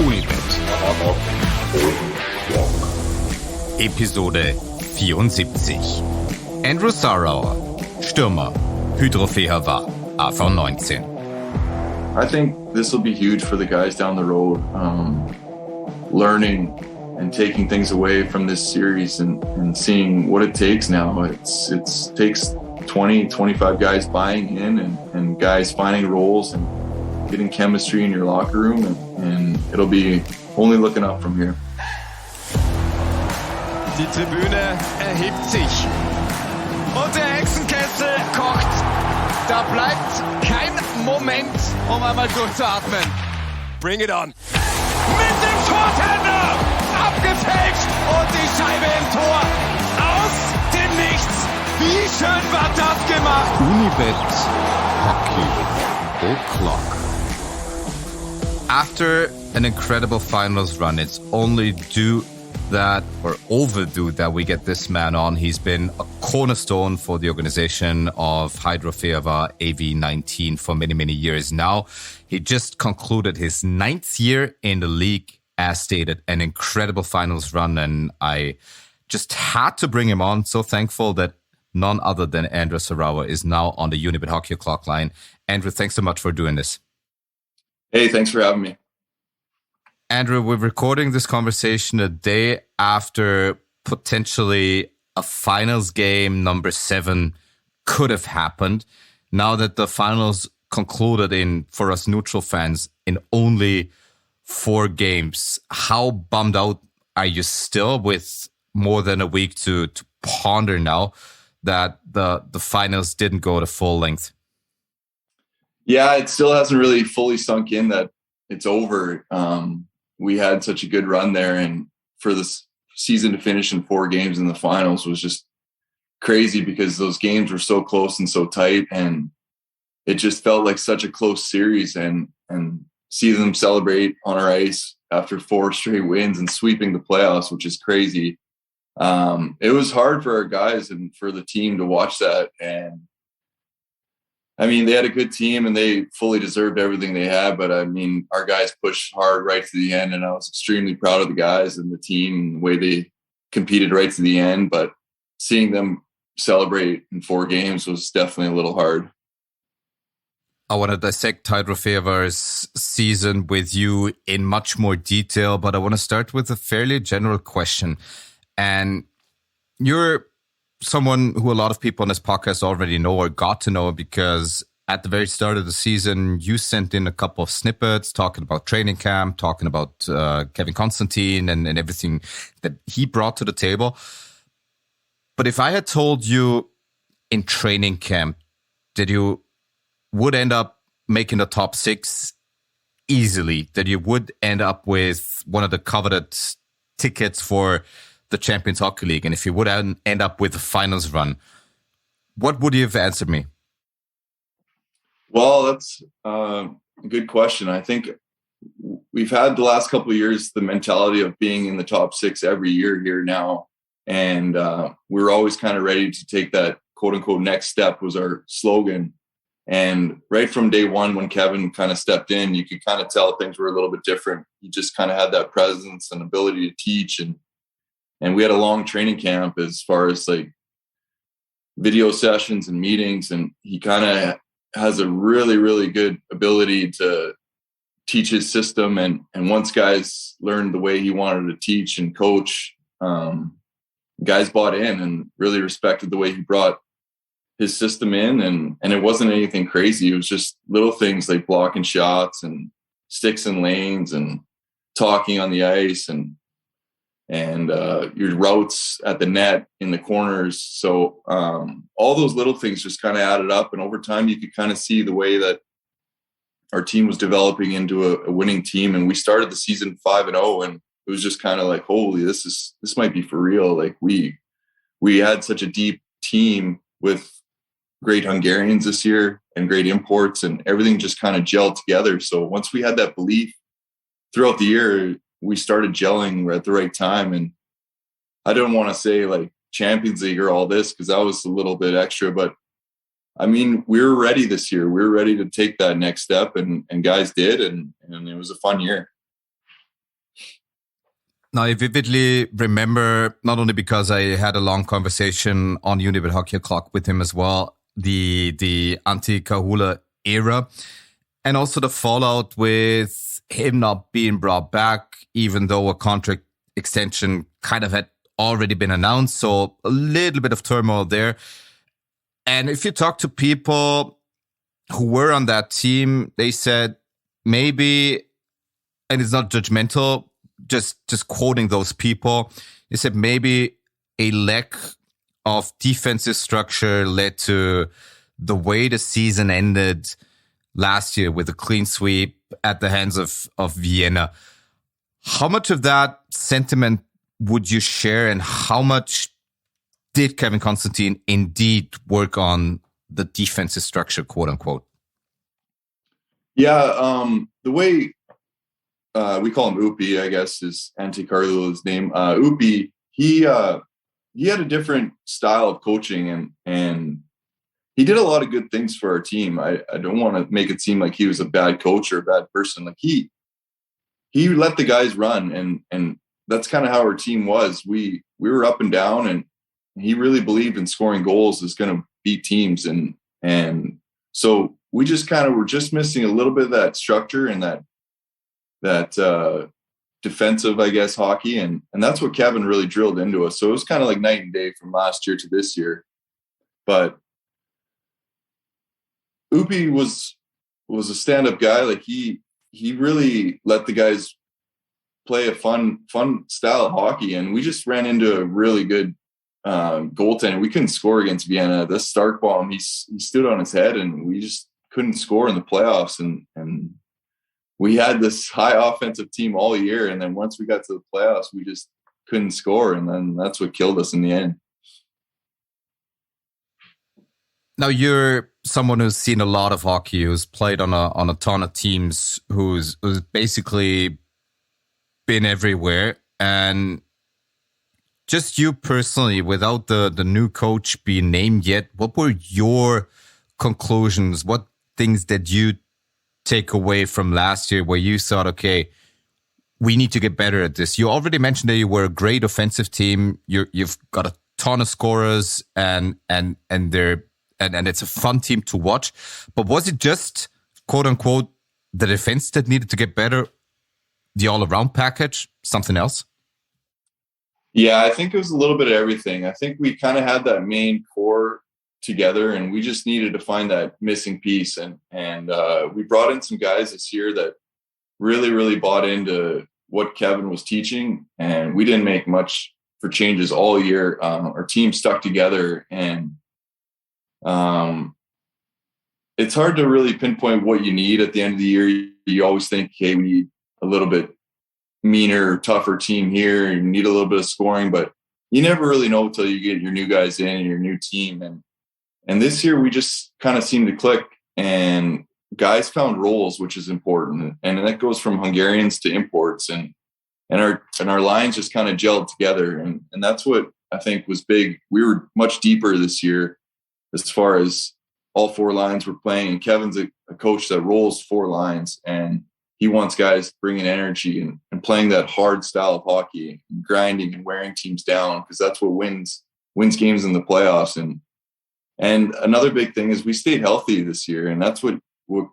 Unibet. Episode 74. Andrew Sarauer, Stürmer, Fehérvár-Veteran, AV19. I think this will be huge for the guys down the road, learning and taking things away from this series and seeing what it takes now. It takes 20, 25 guys buying in and guys finding roles and getting chemistry in your locker room, and it'll be only looking up from here. Die Tribüne erhebt sich und der Hexenkessel kocht. Da bleibt kein Moment, um einmal durchzuatmen. Bring it on. Mit dem Tortender abgefälscht und die Scheibe im Tor. Aus dem Nichts. Wie schön war das gemacht. Unibet Hockey O'Clock. After an incredible finals run, it's only due that or overdue that we get this man on. He's been a cornerstone for the organization of Fehérvár AV19 for many, many years now. He just concluded his 9th year in the league, as stated, an incredible finals run, and I just had to bring him on. So thankful that none other than Andrew Sarauer is now on the Unibet Hockey O'Clock line. Andrew, thanks so much for doing this. Hey, thanks for having me. Andrew, we're recording this conversation a day after potentially a finals game number 7 could have happened. Now that the finals concluded in, for us neutral fans, in only 4 games, how bummed out are you still with more than a week to ponder now that the finals didn't go the full length? Yeah, it still hasn't really fully sunk in that it's over. We had such a good run there, and for this season to finish in 4 games in the finals was just crazy because those games were so close and so tight, and it just felt like such a close series. And see them celebrate on our ice after 4 straight wins and sweeping the playoffs, which is crazy. It was hard for our guys and for the team to watch that. And I mean, they had a good team and they fully deserved everything they had. But I mean, our guys pushed hard right to the end, and I was extremely proud of the guys and the team and the way they competed right to the end. But seeing them celebrate in 4 games was definitely a little hard. I want to dissect Fehérvár's season with you in much more detail, but I want to start with a fairly general question. And you're someone who a lot of people on this podcast already know or got to know, because at the very start of the season, you sent in a couple of snippets talking about training camp, talking about Kevin Constantine and everything that he brought to the table. But if I had told you in training camp that you would end up making the top 6 easily, that you would end up with one of the coveted tickets for the Champions Hockey League, and if you would end up with a finals run, what would you have answered me? Well, that's a good question. I think we've had the last couple of years the mentality of being in the top 6 every year here now, and we were always kind of ready to take that quote-unquote next step was our slogan. And right from day one, when Kevin kind of stepped in, you could kind of tell things were a little bit different. He just kind of had that presence and ability to teach, and we had a long training camp as far as like video sessions and meetings. And he kind of has a really, really good ability to teach his system. And once guys learned the way he wanted to teach and coach, guys bought in and really respected the way he brought his system in. And it wasn't anything crazy. It was just little things like blocking shots and sticks in lanes and talking on the ice and your routes at the net in the corners. So all those little things just kind of added up. And over time, you could kind of see the way that our team was developing into a winning team. And we started the season 5-0, and it was just kind of like, holy, this might be for real. Like we had such a deep team with great Hungarians this year and great imports, and everything just kind of gelled together. So once we had that belief throughout the year, we started gelling at the right time. And I don't want to say like Champions League or all this, because that was a little bit extra, but I mean, we were ready this year. We were ready to take that next step, and guys did, and it was a fun year. Now, I vividly remember, not only because I had a long conversation on Unibet Hockey O'Clock with him as well, the anti-Kahula era, and also the fallout with him not being brought back, even though a contract extension kind of had already been announced. So a little bit of turmoil there. And if you talk to people who were on that team, they said maybe, and it's not judgmental, just quoting those people, they said maybe a lack of defensive structure led to the way the season ended last year with a clean sweep at the hands of Vienna. How much of that sentiment would you share, and how much did Kevin Constantine indeed work on the defensive structure, quote unquote? Yeah, the way we call him Upi, I guess is Antti Karlula's name. Upi, he had a different style of coaching, and he did a lot of good things for our team. I don't want to make it seem like he was a bad coach or a bad person. Like he let the guys run, and that's kind of how our team was. We were up and down, and he really believed in scoring goals is going to beat teams, and so we just kind of were just missing a little bit of that structure and that defensive, I guess, hockey, and that's what Kevin really drilled into us. So it was kind of like night and day from last year to this year. But Upi was a stand-up guy. Like he really let the guys play a fun style of hockey, and we just ran into a really good goaltender. We couldn't score against Vienna. The Stark bomb, he stood on his head, and we just couldn't score in the playoffs. And we had this high offensive team all year, and then once we got to the playoffs, we just couldn't score, and then that's what killed us in the end. Now, you're someone who's seen a lot of hockey, who's played on a ton of teams, who's basically been everywhere. And just you personally, without the new coach being named yet, what were your conclusions? What things did you take away from last year where you thought, okay, we need to get better at this? You already mentioned that you were a great offensive team. You've got a ton of scorers, and it's a fun team to watch. But was it just, quote unquote, the defense that needed to get better? The all-around package? Something else? Yeah, I think it was a little bit of everything. I think we kind of had that main core together, and we just needed to find that missing piece. And we brought in some guys this year that really, really bought into what Kevin was teaching, and we didn't make much for changes all year. Our team stuck together, and it's hard to really pinpoint what you need at the end of the year. You always think, hey, we need a little bit meaner, tougher team here, and you need a little bit of scoring, but you never really know until you get your new guys in and your new team. And this year we just kind of seemed to click, and guys found roles, which is important. And that goes from Hungarians to imports, and our lines just kind of gelled together. And that's what I think was big. We were much deeper this year as far as all four lines were playing. And Kevin's a coach that rolls four lines, and he wants guys bringing energy and playing that hard style of hockey, and grinding and wearing teams down, because that's what wins games in the playoffs. And another big thing is we stayed healthy this year, and that's what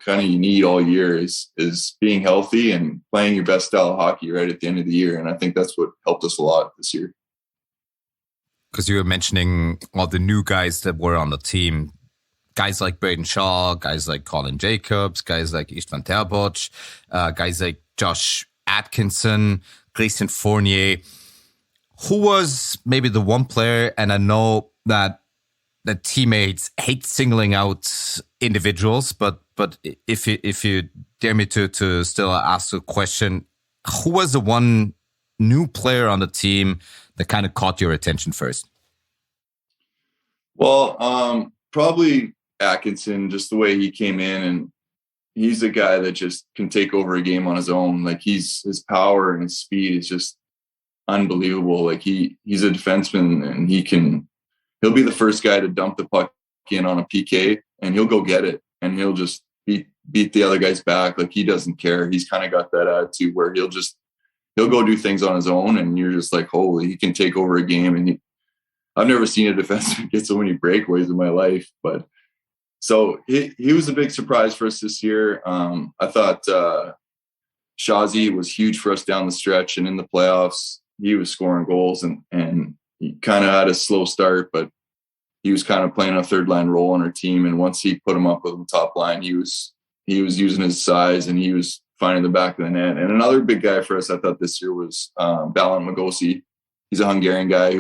kind of you need all year is being healthy and playing your best style of hockey right at the end of the year. And I think that's what helped us a lot this year. Because you were mentioning all the new guys that were on the team. Guys like Braden Shaw, guys like Colin Jacobs, guys like Istvan Terboc, guys like Josh Atkinson, Christian Fournier. Who was maybe the one player, and I know that the teammates hate singling out individuals, but if you dare me to still ask a question, who was the one new player on the team that kind of caught your attention first? Well, probably Atkinson, just the way he came in, and he's a guy that just can take over a game on his own. Like his power and his speed is just unbelievable. Like he's a defenseman, and he'll be the first guy to dump the puck in on a PK, and he'll go get it, and he'll just beat the other guy's back. Like he doesn't care. He's kind of got that attitude where he'll he'll go do things on his own, and you're just like, holy, he can take over a game. And I've never seen a defenseman get so many breakaways in my life. But so he was a big surprise for us this year. I thought Shazi was huge for us down the stretch, and in the playoffs, he was scoring goals, and he kind of had a slow start, but he was kind of playing a third line role on our team. And once he put him up with the top line, he was using his size, and he was finding the back of the net. And another big guy for us, I thought this year, was Balint Magosi. He's a Hungarian guy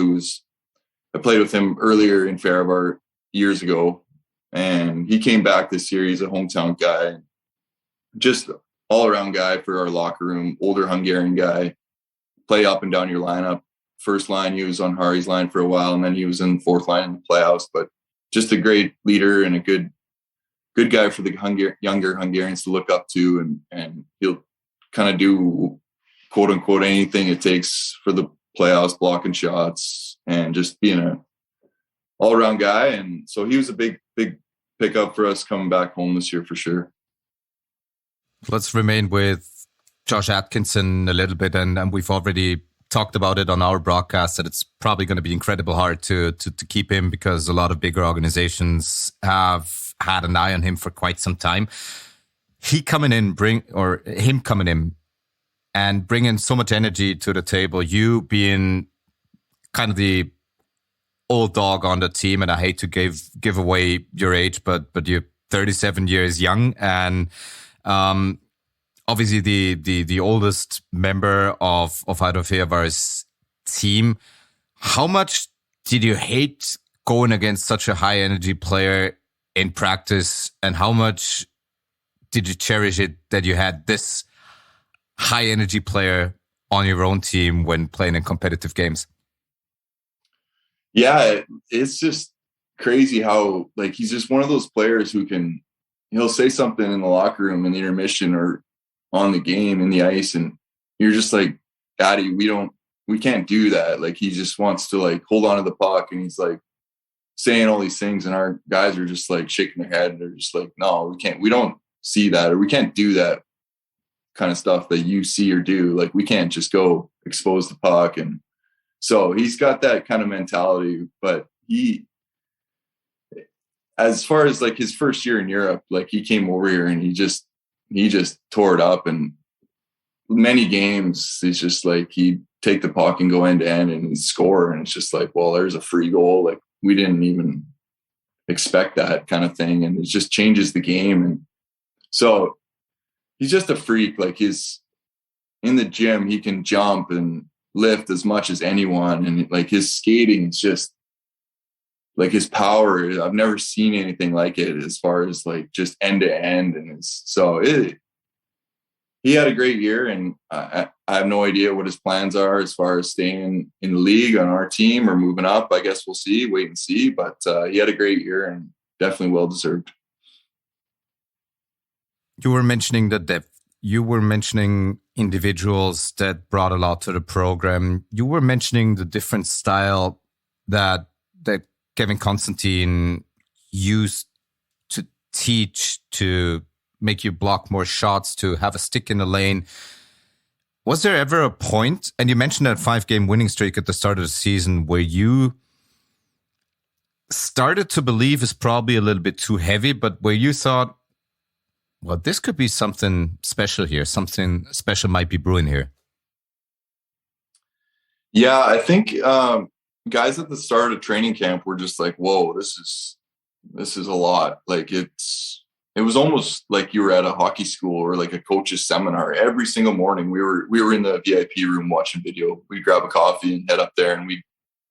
I played with him earlier in Fehérvár years ago, and he came back this year. He's a hometown guy, just all around guy for our locker room, older Hungarian guy, play up and down your lineup. First line, he was on Hari's line for a while, and then he was in the fourth line in the playoffs, but just a great leader and a good guy for the younger Hungarians to look up to. And he'll kind of do quote unquote anything it takes for the playoffs, blocking shots and just being a all around guy. And so he was a big pickup for us coming back home this year for sure. Let's remain with Josh Atkinson a little bit. And we've already talked about it on our broadcast that it's probably going to be incredibly hard to keep him, because a lot of bigger organizations have had an eye on him for quite some time. Him coming in and bringing so much energy to the table, you being kind of the old dog on the team, and I hate to give away your age, but you're 37 years young, and obviously the oldest member of Hajdú Fehérvár's team. How much did you hate going against such a high energy player in practice, and how much did you cherish it that you had this high energy player on your own team when playing in competitive games? Yeah, it's just crazy how, like, he's just one of those players who he'll say something in the locker room in the intermission or on the game in the ice, and you're just like, Daddy, we can't do that. Like, he just wants to like hold on to the puck, and he's like saying all these things, and our guys are just like shaking their head. They're just like, no, we don't see that, or we can't do that kind of stuff that you see or do. Like, we can't just go expose the puck. And so he's got that kind of mentality. But as far as like his first year in Europe, like, he came over here and he just tore it up. And many games, it's just like he'd take the puck and go end to end and he'd score. And it's just like, well, there's a free goal. Like, we didn't even expect that kind of thing. And it just changes the game. And so he's just a freak. Like, he's in the gym, he can jump and lift as much as anyone. And like, his skating is just like, his power, I've never seen anything like it as far as like just end to end. And he had a great year, and I have no idea what his plans are as far as staying in the league on our team or moving up. I guess we'll see, wait and see. But he had a great year and definitely well-deserved. You were mentioning the depth. You were mentioning individuals that brought a lot to the program. You were mentioning the different style that Kevin Constantine used to teach, to make you block more shots, to have a stick in the lane. Was there ever a point, and you mentioned that 5-game winning streak at the start of the season, where you started to believe is probably a little bit too heavy, but where you thought, well, this could be something special here. Something special might be brewing here. Yeah, I think guys at the start of training camp were just like, whoa, this is a lot. Like, it was almost like you were at a hockey school or like a coach's seminar. Every single morning we were in the VIP room watching video. We'd grab a coffee and head up there, and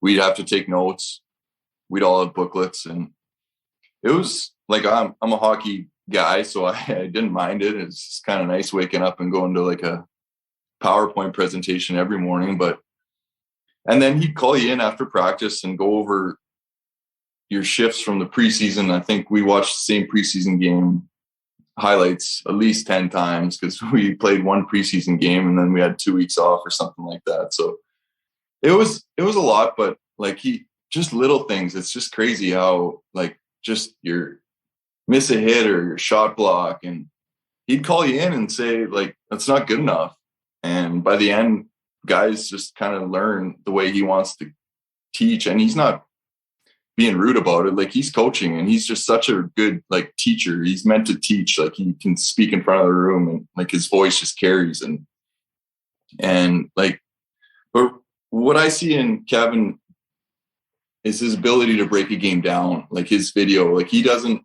we'd have to take notes. We'd all have booklets, and it was like, I'm a hockey guy, so I didn't mind it. It's kind of nice waking up and going to like a PowerPoint presentation every morning. And then he'd call you in after practice and go over your shifts from the preseason. I think we watched the same preseason game highlights at least 10 times, because we played one preseason game and then we had 2 weeks off or something like that. So it was a lot, but like, just little things. It's just crazy how, like, just your miss a hit or your shot block, and he'd call you in and say, like, that's not good enough. And by the end, guys just kind of learn the way he wants to teach, and he's not being rude about it. Like, he's coaching, and he's just such a good like teacher. He's meant to teach. Like, he can speak in front of the room, and like his voice just carries. And like, but what I see in Kevin is his ability to break a game down. Like, his video, like, he doesn't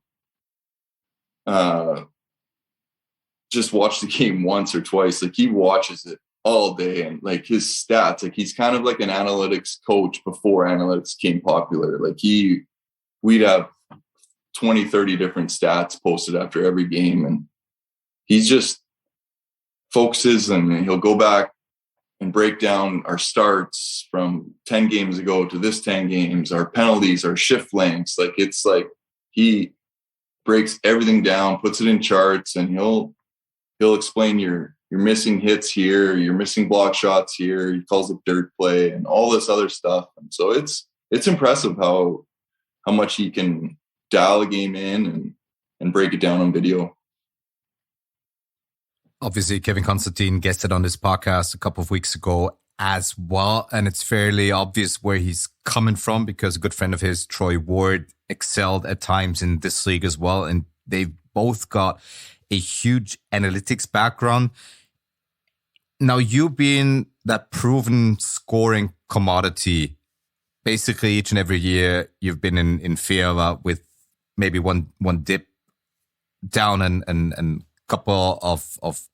just watch the game once or twice. Like, he watches it all day, and like his stats, like he's kind of like an analytics coach before analytics became popular. Like, we'd have 20, 30 different stats posted after every game, and he's just focuses, and he'll go back and break down our starts from 10 games ago to this 10 games, our penalties, our shift lengths. Like, it's like he breaks everything down, puts it in charts, and he'll explain you're missing hits here, you're missing block shots here. He calls it dirt play and all this other stuff. And so it's impressive how much he can dial a game in and break it down on video. Obviously, Kevin Constantine guested on this podcast a couple of weeks ago as well, and it's fairly obvious where he's coming from, because a good friend of his, Troy Ward, excelled at times in this league as well, and they've both got a huge analytics background. Now, you being that proven scoring commodity, basically each and every year you've been in Fehérvár with maybe one dip down and couple of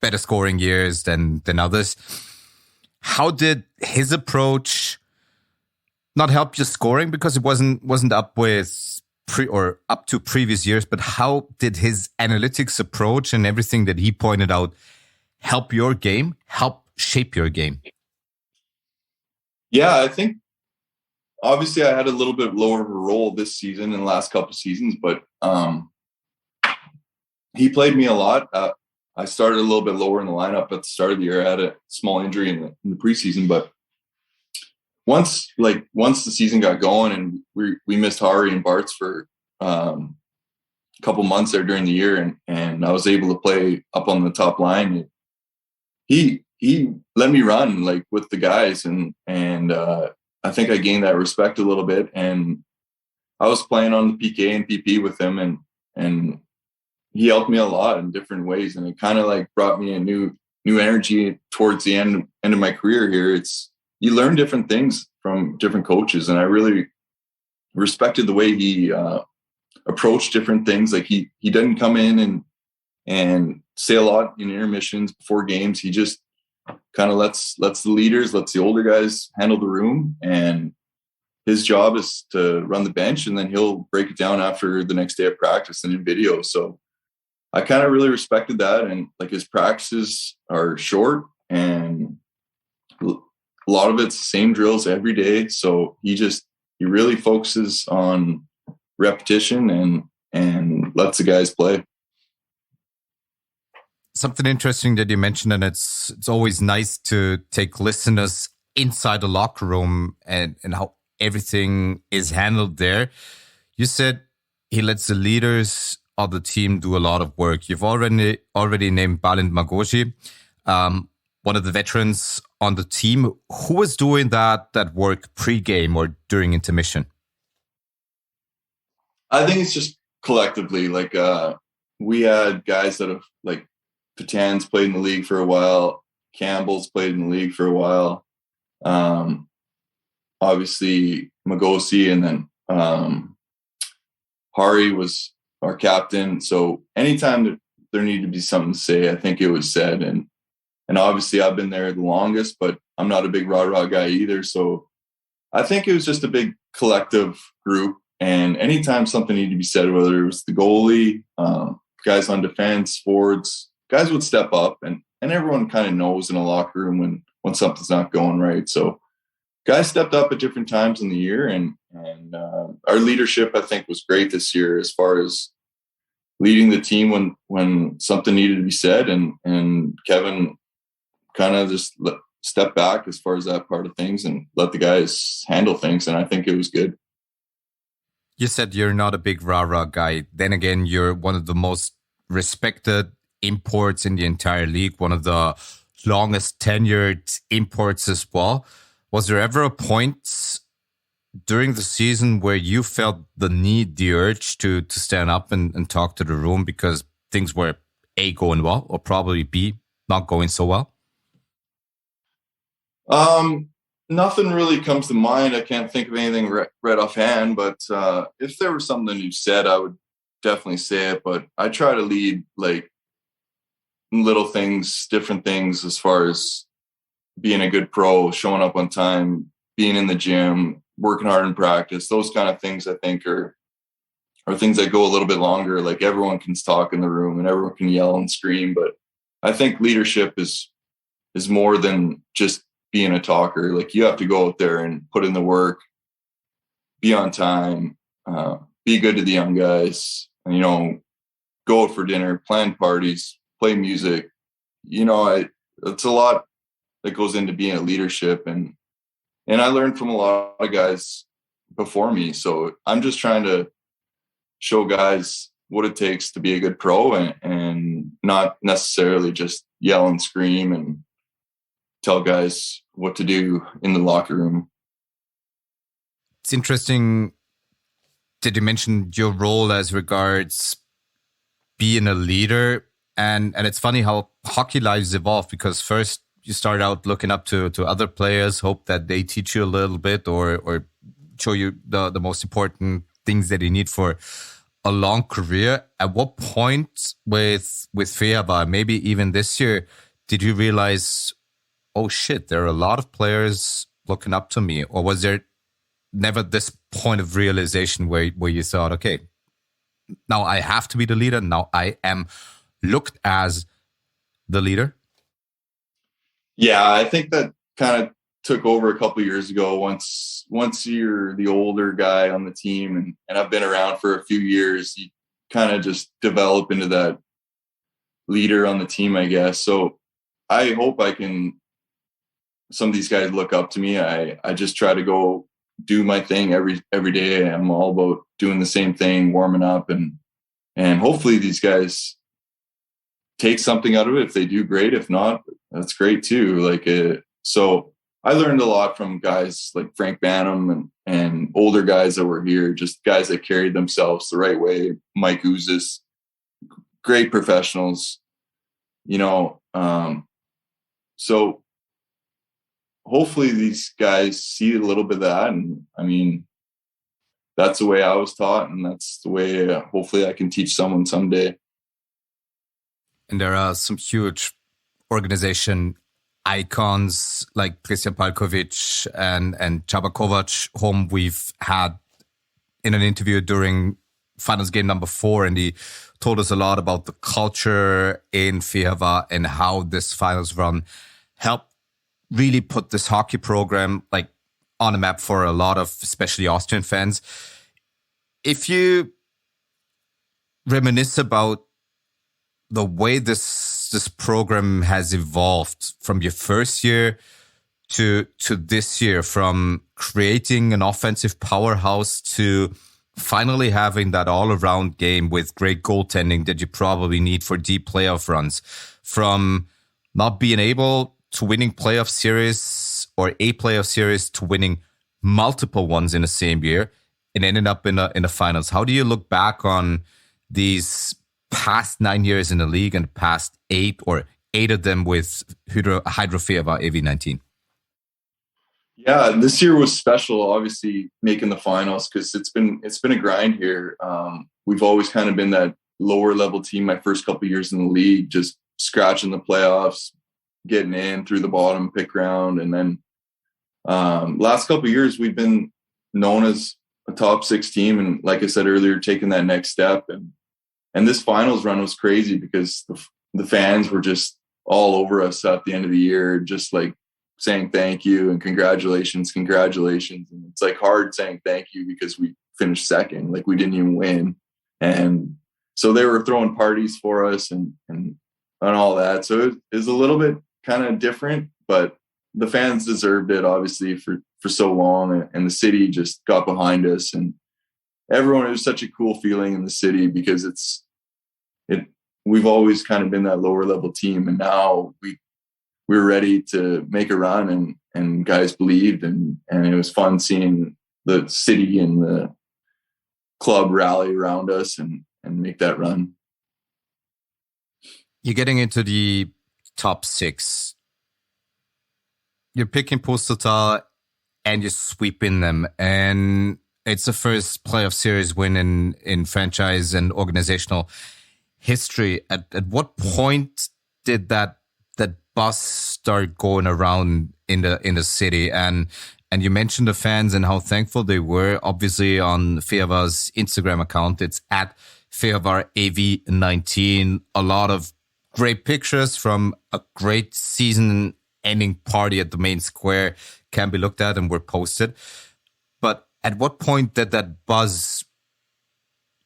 better scoring years than others. How did his approach not help your scoring, because it wasn't up with up to previous years, but how did his analytics approach and everything that he pointed out help your game, help shape your game? Yeah, I think obviously I had a little bit lower of a role this season and the last couple of seasons, but he played me a lot. I started a little bit lower in the lineup at the start of the year. I had a small injury in the preseason, but once the season got going and we missed Hari and Bartz for a couple months there during the year, and I was able to play up on the top line. He let me run like with the guys, and I think I gained that respect a little bit. And I was playing on the PK and PP with him, and he helped me a lot in different ways, and it kind of like brought me a new energy towards the end of my career here. You learn different things from different coaches, and I really respected the way he approached different things. Like, he didn't come in and say a lot in intermissions before games. He just kind of lets the leaders, lets the older guys handle the room, and his job is to run the bench, and then he'll break it down after the next day of practice and in video. So I kind of really respected that. And like, his practices are short, and a lot of it's the same drills every day. So he really focuses on repetition and lets the guys play. Something interesting that you mentioned, and it's always nice to take listeners inside the locker room and how everything is handled there. You said he lets the leaders of the team do a lot of work. You've already named Balint Magoshi, one of the veterans on the team. Who was doing that work pre-game or during intermission? I think it's just collectively. Like, we had guys that have, like, Patan's played in the league for a while. Campbell's played in the league for a while. Obviously Magosi, and then Hari was our captain. So anytime that there needed to be something to say, I think it was said. And obviously I've been there the longest, but I'm not a big rah-rah guy either. So I think it was just a big collective group. And anytime something needed to be said, whether it was the goalie, guys on defense, forwards, guys would step up, and everyone kind of knows in a locker room when something's not going right. So guys stepped up at different times in the year, and our leadership, I think, was great this year as far as leading the team when something needed to be said, and Kevin kind of just stepped back as far as that part of things and let the guys handle things, and I think it was good. You said you're not a big rah-rah guy. Then again, you're one of the most respected imports in the entire league, one of the longest tenured imports as well. Was there ever a point during the season where you felt the need, the urge to stand up and talk to the room because things were A, going well, or probably B, not going so well? Nothing really comes to mind. I can't think of anything right offhand, but if there was something you said, I would definitely say it. But I try to lead like little things, different things as far as being a good pro, showing up on time, being in the gym, working hard in practice. Those kind of things I think are things that go a little bit longer. Like everyone can talk in the room and everyone can yell and scream, but I think leadership is more than just being a talker. Like you have to go out there and put in the work, be on time, be good to the young guys, and, go out for dinner, plan parties, play music. It's a lot that goes into being a leadership, and I learned from a lot of guys before me. So I'm just trying to show guys what it takes to be a good pro, and not necessarily just yell and scream and tell guys what to do in the locker room. It's interesting that you mentioned your role as regards being a leader. And it's funny how hockey lives evolve, because first you start out looking up to other players, hope that they teach you a little bit or show you the most important things that you need for a long career. At what point with Fehérvár, maybe even this year, did you realize, oh shit, there are a lot of players looking up to me? Or was there never this point of realization where you thought, okay, now I have to be the leader, now I am looked as the leader? Yeah, I think that kind of took over a couple of years ago. Once you're the older guy on the team, and I've been around for a few years, you kind of just develop into that leader on the team, I guess. So I hope some of these guys look up to me. I just try to go do my thing every day. I'm all about doing the same thing, warming up, and hopefully these guys take something out of it. If they do, great. If not, that's great too. So I learned a lot from guys like Frank Banham and older guys that were here, just guys that carried themselves the right way. Mike Uzis, great professionals, so hopefully these guys see a little bit of that. And I mean, that's the way I was taught, and that's the way hopefully I can teach someone someday. And there are some huge organization icons like Christian Palkovic and Csaba Kovacs, whom we've had in an interview during finals game number 4, and he told us a lot about the culture in Fehérvár and how this finals run helped really put this hockey program like on a map for a lot of especially Austrian fans. If you reminisce about the way this program has evolved from your first year to this year, from creating an offensive powerhouse to finally having that all-around game with great goaltending that you probably need for deep playoff runs, from not being able to winning playoff series or a playoff series to winning multiple ones in the same year and ending up in the finals. How do you look back on these past 9 years in the league and past 8 of them with Hydro Fehérvár AV19? Yeah, this year was special, obviously making the finals, because it's been a grind here. We've always kind of been that lower level team my first couple of years in the league, just scratching the playoffs, getting in through the bottom pick round. And then last couple of years, we've been known as a top 6 team. And like I said earlier, taking that next step. And this finals run was crazy because the fans were just all over us at the end of the year, just like saying thank you and congratulations. And it's like hard saying thank you because we finished second, like we didn't even win. And so they were throwing parties for us and all that. So it was a little bit kind of different, but the fans deserved it, obviously, for so long. And the city just got behind us, and everyone, it was such a cool feeling in the city because we've always kind of been that lower level team. And now we were ready to make a run, and guys believed, and it was fun seeing the city and the club rally around us and make that run. You're getting into the top 6. You're picking Pustertal and you're sweeping them. And it's the first playoff series win in franchise and organizational history. At what point did that buzz start going around in the city? And you mentioned the fans and how thankful they were. Obviously, on Fehérvár's Instagram account, it's at Fehérvár-AV19. A lot of great pictures from a great season-ending party at the main square can be looked at and were posted. But at what point did that buzz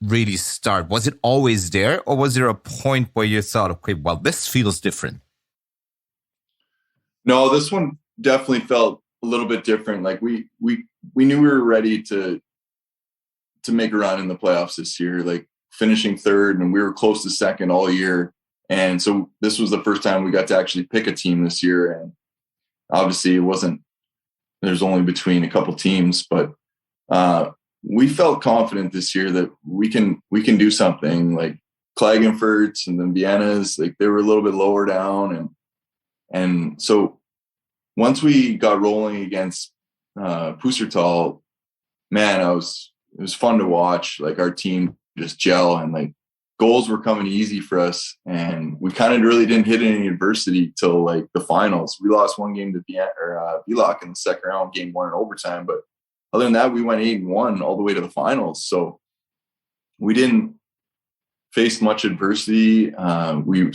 really start? Was it always there, or was there a point where you thought, okay, well, this feels different? No, this one definitely felt a little bit different. Like we knew we were ready to make a run in the playoffs this year, like finishing third, and we were close to second all year. And so this was the first time we got to actually pick a team this year. And obviously there's only between a couple teams, but we felt confident this year that we can do something. Like Klagenfurt's and then Vienna's, like they were a little bit lower down. And so once we got rolling against Pustertal, man, it was fun to watch. Like our team just gel, and like goals were coming easy for us, and we kind of really didn't hit any adversity till like the finals. We lost one game to Villach in the second round, game 1 in overtime, but other than that, we went 8-1 all the way to the finals. So we didn't face much adversity. We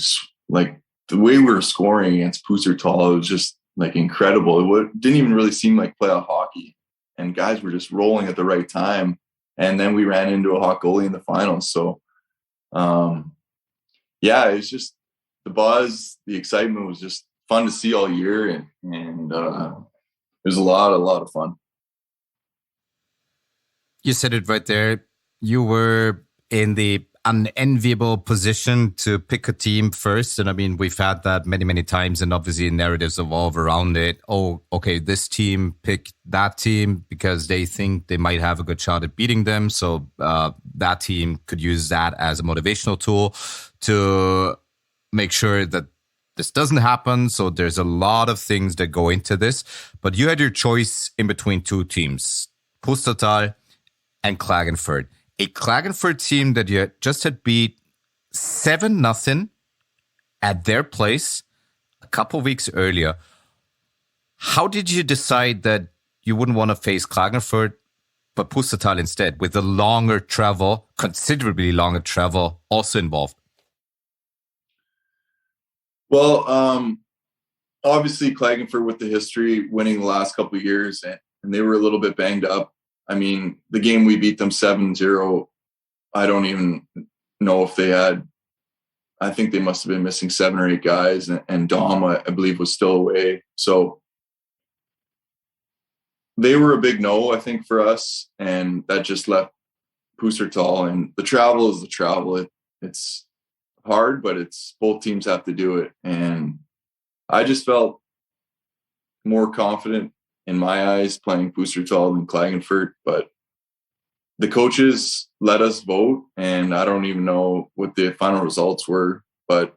like the way we were scoring against Pustertal, it was just like incredible. It didn't even really seem like playoff hockey, and guys were just rolling at the right time. And then we ran into a hot goalie in the finals. So yeah, it's just the buzz, the excitement was just fun to see all year, and it was a lot of fun. You said it right there. You were in the unenviable position to pick a team first. And I mean, we've had that many, many times, and obviously narratives evolve around it. Oh, okay, this team picked that team because they think they might have a good shot at beating them. So that team could use that as a motivational tool to make sure that this doesn't happen. So there's a lot of things that go into this. But you had your choice in between two teams, Pustertal and Klagenfurt. A Klagenfurt team that you just had beat 7-0 at their place a couple of weeks earlier. How did you decide that you wouldn't want to face Klagenfurt, but Pustertal instead, with the longer travel, considerably longer travel also involved? Well, obviously Klagenfurt with the history, winning the last couple of years, and they were a little bit banged up. I mean, the game we beat them 7-0, I don't even know if they had, I think they must have been missing 7 or 8 guys, and Dom, I believe, was still away. So they were a big no, I think, for us, and that just left Pustertal. And the travel is the travel. It's hard, but it's both teams have to do it. And I just felt more confident in my eyes playing Pustertal than Klagenfurt, but the coaches let us vote, and I don't even know what the final results were, but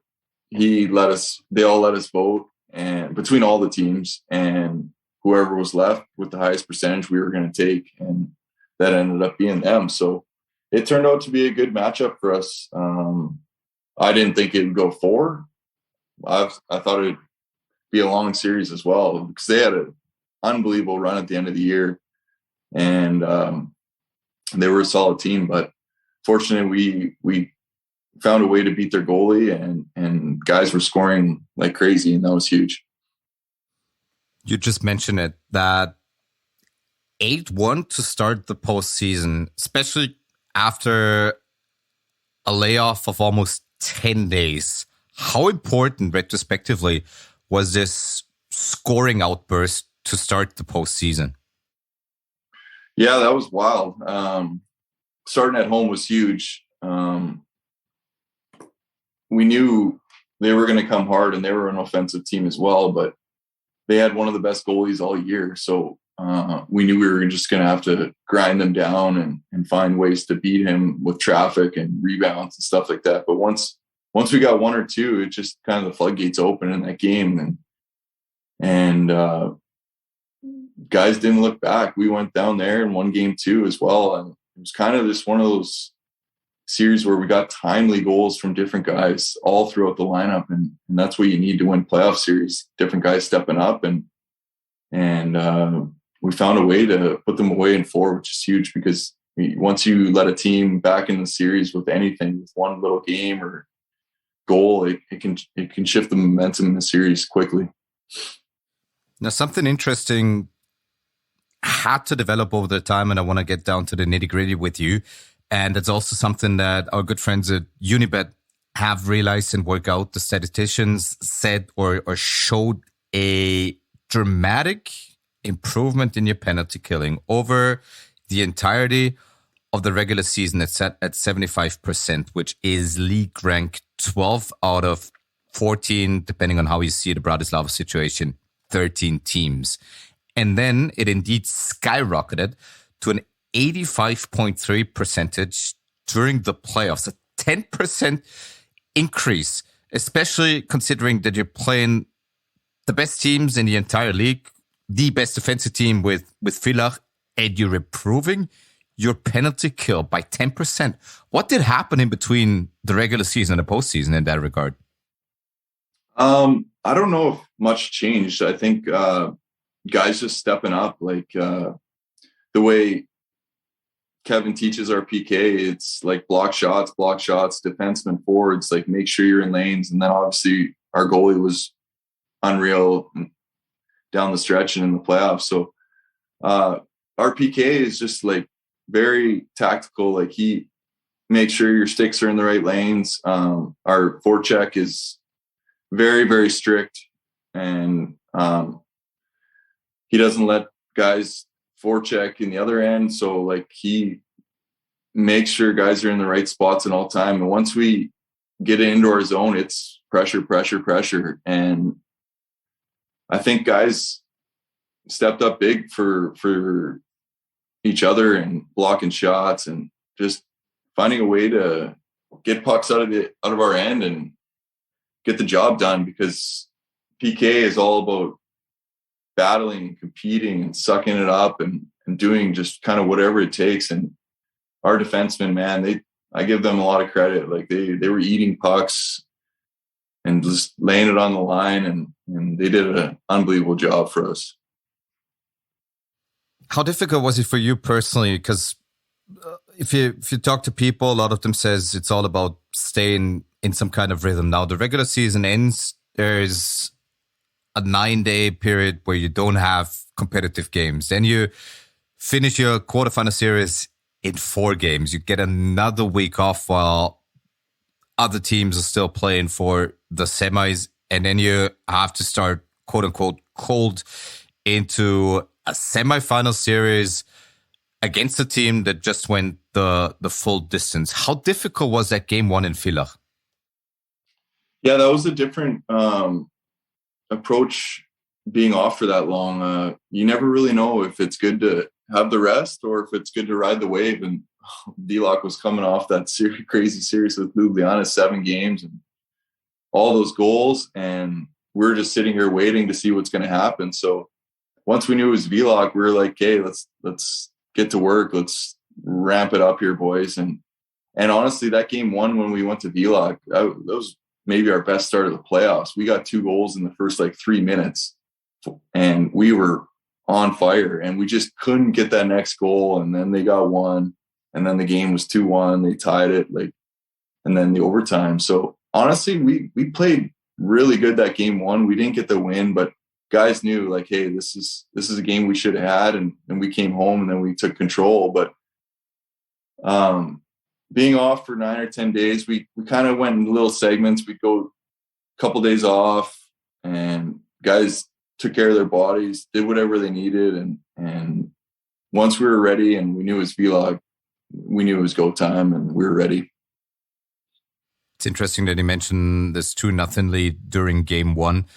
they all let us vote, and between all the teams, and whoever was left with the highest percentage we were going to take, and that ended up being them. So it turned out to be a good matchup for us. I didn't think it would go 4. I thought it'd be a long series as well, because they had an unbelievable run at the end of the year, and they were a solid team. But fortunately, we found a way to beat their goalie, and guys were scoring like crazy, and that was huge. You just mentioned it, that 8-1 to start the postseason, especially after a layoff of almost 10 days. How important, retrospectively, was this scoring outburst to start the postseason? Yeah, that was wild. Starting at home was huge. We knew they were going to come hard, and they were an offensive team as well, but they had one of the best goalies all year. So we knew we were just going to have to grind them down and find ways to beat him with traffic and rebounds and stuff like that. But once we got one or two, it just kind of the floodgates open in that game. And guys didn't look back. We went down there and won game 2 as well. And it was kind of just one of those series where we got timely goals from different guys all throughout the lineup. And that's what you need to win playoff series. Different guys stepping up and we found a way to put them away in 4, which is huge, because once you let a team back in the series with anything, with one little game or goal, it can shift the momentum in the series quickly. Now, something interesting had to develop over the time, and I want to get down to the nitty-gritty with you. And it's also something that our good friends at Unibet have realized and worked out. The statisticians said or showed a dramatic improvement in your penalty killing over the entirety of the regular season. It's set at 75%, which is league rank 12 out of 14, depending on how you see the Bratislava situation, 13 teams. And then it indeed skyrocketed to an 85.3 percentage during the playoffs, a 10% increase, especially considering that you're playing the best teams in the entire league, the best defensive team with Villach, and you're improving your penalty kill by 10%. What did happen in between the regular season and the postseason in that regard? I don't know if much changed. I think guys just stepping up, like the way Kevin teaches our PK, it's like block shots, defensemen, forwards, like make sure you're in lanes. And then obviously our goalie was unreal down the stretch and in the playoffs. So our PK is just like very tactical. Like he makes sure your sticks are in the right lanes. Our forecheck is very, very strict, and he doesn't let guys forecheck in the other end. So like he makes sure guys are in the right spots at all time. And once we get into our zone, it's pressure. And I think guys stepped up big for each other and blocking shots and just finding a way to get pucks out of our end and get the job done, because PK is all about battling and competing and sucking it up and doing just kind of whatever it takes. And our defensemen, man, I give them a lot of credit. Like they were eating pucks and just laying it on the line, and they did an unbelievable job for us. How difficult was it for you personally? Because if you talk to people, a lot of them says it's all about staying in some kind of rhythm. Now the regular season ends. There's a 9-day period where you don't have competitive games. Then you finish your quarterfinal series in 4 games. You get another week off while other teams are still playing for the semis. And then you have to start, quote unquote, cold into a semifinal series against a team that just went the full distance. How difficult was that game 1 in Villach? Yeah, that was a different approach being off for that long. You never really know if it's good to have the rest or if it's good to ride the wave. And Villach was coming off that crazy series with Ljubljana, 7 games and all those goals. And we're just sitting here waiting to see what's going to happen. So once we knew it was Villach, we were like, hey, let's get to work. Let's ramp it up here, boys. And honestly, that game 1, when we went to Villach, that was maybe our best start of the playoffs. We got 2 goals in the first 3 minutes, and we were on fire, and we just couldn't get that next goal. And then they got 1, and then the game was 2-1. They tied it, and then the overtime. So honestly, we played really good that game 1. We didn't get the win, but guys knew hey, this is a game we should have had, and we came home and then we took control. But being off for 9 or 10 days, we kind of went in little segments. We'd go a couple days off, and guys took care of their bodies, did whatever they needed. And once we were ready and we knew it was Villach, we knew it was go time, and we were ready. It's interesting that you mentioned this 2-0 lead during game one.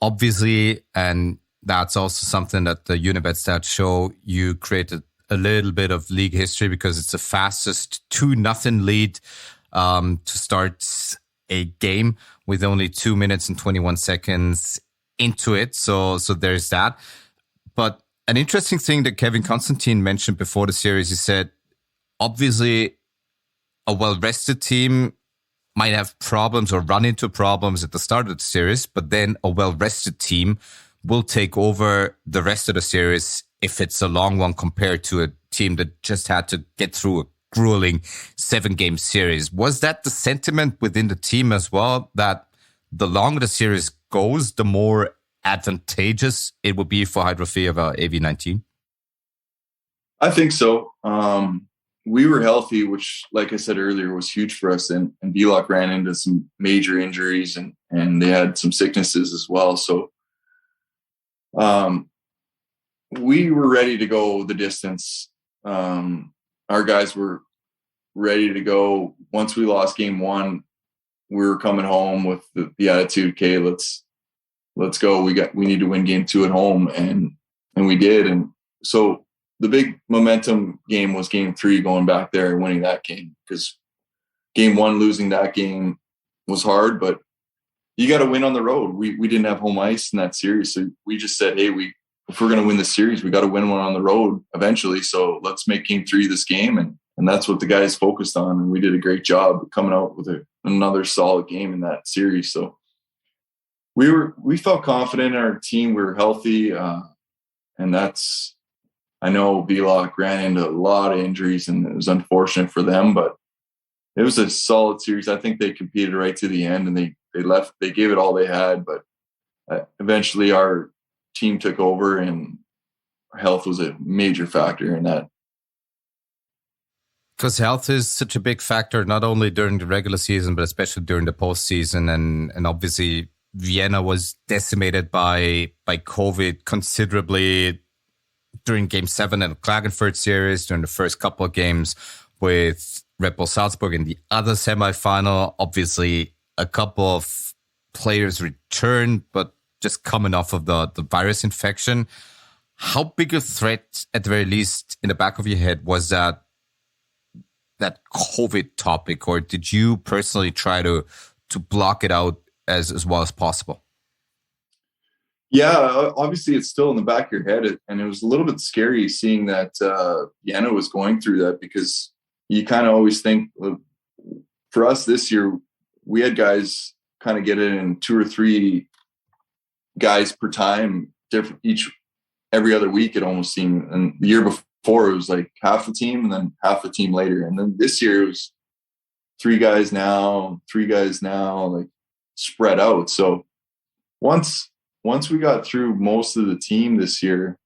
Obviously, and that's also something that the Unibet stats show, you created a little bit of league history because it's the fastest 2-0 lead to start a game with only 2 minutes and 21 seconds into it. So there's that. But an interesting thing that Kevin Constantine mentioned before the series, he said, obviously, a well-rested team might have problems or run into problems at the start of the series, but then a well-rested team will take over the rest of the series if it's a long one compared to a team that just had to get through a grueling 7-game series. Was that the sentiment within the team as well, that the longer the series goes, the more advantageous it will be for Hydro Fehérvár AV19? I think so. We were healthy, which, like I said earlier, was huge for us. And Vlock ran into some major injuries and they had some sicknesses as well. So we were ready to go the distance. Our guys were ready to go. Once we lost game one, we were coming home with the attitude, okay, let's go. We need to win game two at home. And we did. And so the big momentum game was game three, going back there and winning that game, because game one, losing that game was hard, but you got to win on the road. We didn't have home ice in that series. So we just said, hey, if we're going to win the series, we got to win one on the road eventually. So let's make game three this game. And that's what the guys focused on. And we did a great job coming out with another solid game in that series. So we felt confident in our team. We were healthy. And I know Vlock ran into a lot of injuries and it was unfortunate for them, but it was a solid series. I think they competed right to the end and they gave it all they had, but eventually our team took over and health was a major factor in that. Because health is such a big factor, not only during the regular season, but especially during the postseason. And obviously Vienna was decimated by COVID considerably during Game 7 in the Klagenfurt series, during the first couple of games with Red Bull Salzburg in the other semifinal. Obviously, a couple of players returned, but just coming off of the virus infection. How big a threat, at the very least, in the back of your head, was that COVID topic? Or did you personally try to block it out as well as possible? Yeah, obviously it's still in the back of your head. And it was a little bit scary seeing that Vienna was going through that, because you kind of always think, for us this year, we had guys kind of get it in 2 or 3 guys per time, different every other week, it almost seemed. And the year before it was like half the team and then half the team later. And then this year it was 3 guys now, like spread out. So once we got through most of the team this year,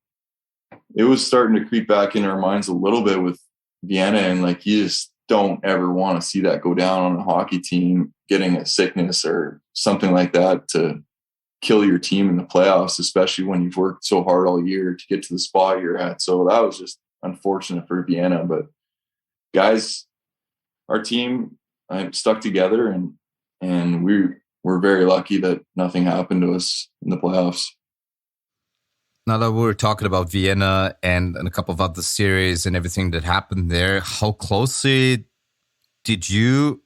it was starting to creep back in our minds a little bit with Vienna. And like, you just don't ever want to see that go down on a hockey team, getting a sickness or something like that to kill your team in the playoffs, especially when you've worked so hard all year to get to the spot you're at. So that was just unfortunate for Vienna. But guys, our team stuck together and we're very lucky that nothing happened to us in the playoffs. Now that we're talking about Vienna and a couple of other series and everything that happened there, how closely did you,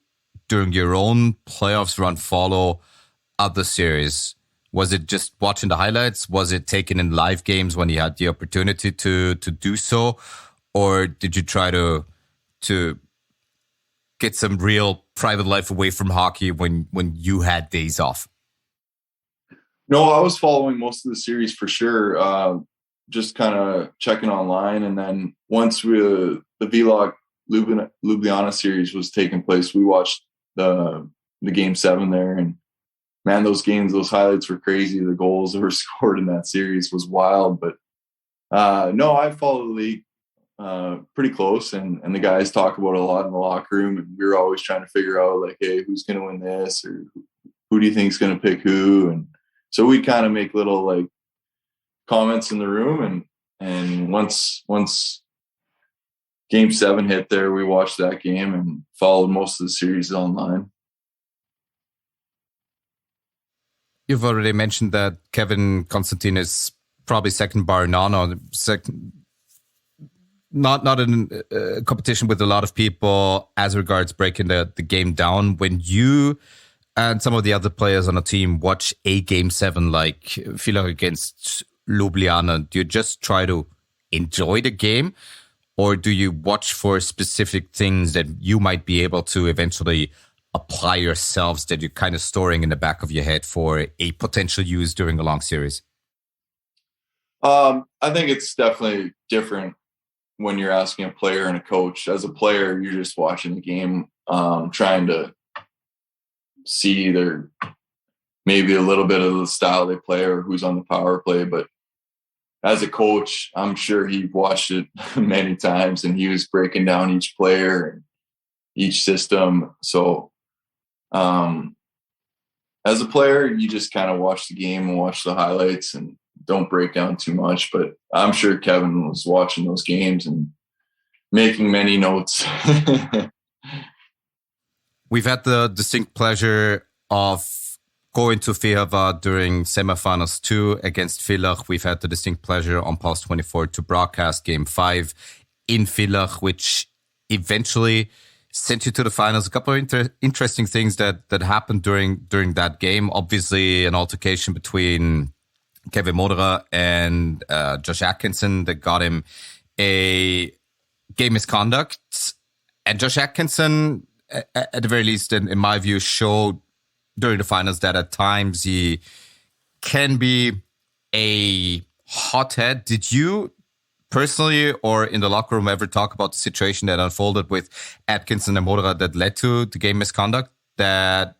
during your own playoffs run, follow other series? Was it just watching the highlights? Was it taken in live games when you had the opportunity to do so? Or did you try to get some real private life away from hockey when you had days off? No, I was following most of the series for sure. Just kind of checking online. And then once the Vlock Ljubljana series was taking place, we watched the Game 7 there. And man, those highlights were crazy. The goals that were scored in that series was wild. But no, I follow the league pretty close, and the guys talk about it a lot in the locker room, and we were always trying to figure out like, hey, who's going to win this, or who do you think is going to pick who? And so we kind of make little like comments in the room, and once Game 7 hit there, we watched that game and followed most of the series online. You've already mentioned that Kevin Constantine is probably second bar none, or second, not in competition with a lot of people as regards breaking the game down. When you and some of the other players on the team watch a Game 7 like Villach against Ljubljana, do you just try to enjoy the game, or do you watch for specific things that you might be able to eventually apply yourselves, that you're kind of storing in the back of your head for a potential use during a long series? I think it's definitely different when you're asking a player and a coach. As a player, you're just watching the game, trying to see their maybe a little bit of the style they play or who's on the power play. But as a coach, I'm sure he watched it many times and he was breaking down each player and each system. So as a player, you just kind of watch the game and watch the highlights and don't break down too much. But I'm sure Kevin was watching those games and making many notes. We've had the distinct pleasure of going to Fehérvár during semifinals 2 against Villach. We've had the distinct pleasure on Pulse 24 to broadcast Game 5 in Villach, which eventually sent you to the finals. A couple of interesting things that happened during that game. Obviously, an altercation between Kevin Moderer and Josh Atkinson that got him a game misconduct. And Josh Atkinson, at the very least, in my view, showed during the finals that at times he can be a hothead. Did you personally or in the locker room ever talk about the situation that unfolded with Atkinson and Moderer that led to the game misconduct that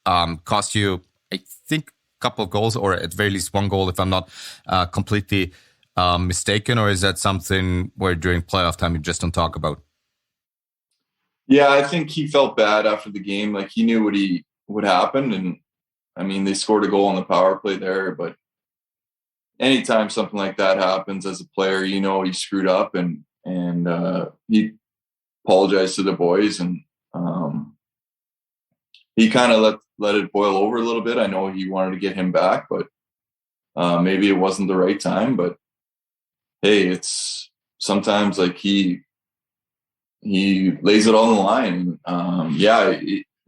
cost you, I think, a couple of goals, or at the very least one goal, if I'm not completely mistaken? Or is that something where during playoff time you just don't talk about? Yeah, I think he felt bad after the game. Like, he knew what happened. And I mean, they scored a goal on the power play there, but anytime something like that happens as a player, you know, he screwed up and he apologized to the boys, and he kind of let it boil over a little bit. I know he wanted to get him back, but maybe it wasn't the right time. But hey, it's sometimes like he lays it all on the line.